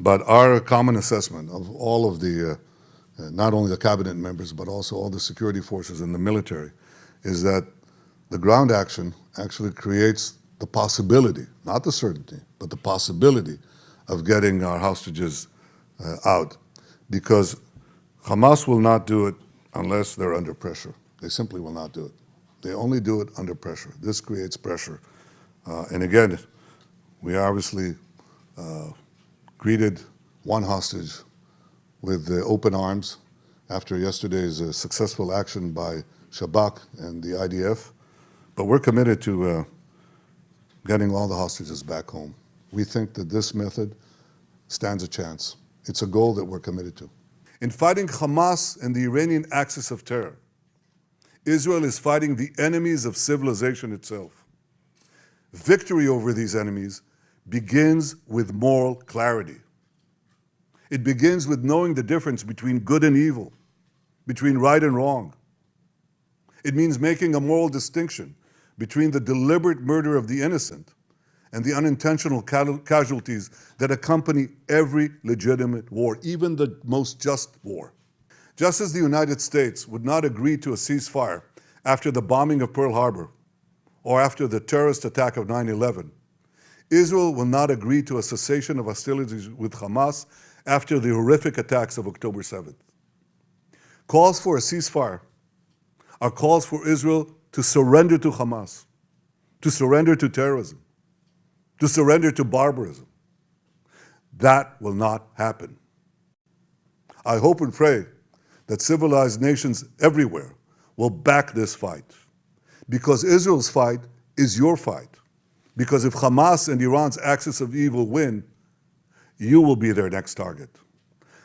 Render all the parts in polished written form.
But our common assessment of all of the, not only the cabinet members, but also all the security forces and the military, is that the ground action actually creates the possibility, not the certainty, but the possibility of getting our hostages out. Because Hamas will not do it unless they're under pressure. They simply will not do it. They only do it under pressure. This creates pressure. And again, we obviously greeted one hostage with open arms after yesterday's successful action by Shabak and the IDF. But we're committed to getting all the hostages back home. We think that this method stands a chance. It's a goal that we're committed to. In fighting Hamas and the Iranian axis of terror, Israel is fighting the enemies of civilization itself. Victory over these enemies begins with moral clarity. It begins with knowing the difference between good and evil, between right and wrong. It means making a moral distinction between the deliberate murder of the innocent and the unintentional casualties that accompany every legitimate war, even the most just war. Just as the United States would not agree to a ceasefire after the bombing of Pearl Harbor or after the terrorist attack of 9/11, Israel will not agree to a cessation of hostilities with Hamas after the horrific attacks of October 7th. Calls for a ceasefire are calls for Israel to surrender to Hamas, to surrender to terrorism, to surrender to barbarism. That will not happen. I hope and pray that civilized nations everywhere will back this fight, because Israel's fight is your fight. Because if Hamas and Iran's axis of evil win, you will be their next target.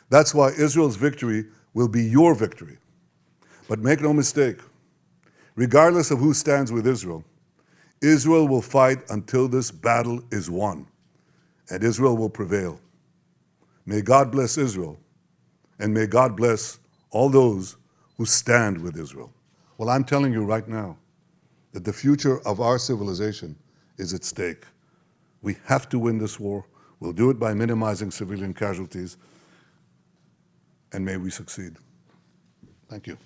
That's why Israel's victory will be your victory. But make no mistake, regardless of who stands with Israel, Israel will fight until this battle is won, and Israel will prevail. May God bless Israel, and may God bless all those who stand with Israel. Well, I'm telling you right now that the future of our civilization is at stake. We have to win this war. We'll do it by minimizing civilian casualties, and may we succeed. Thank you.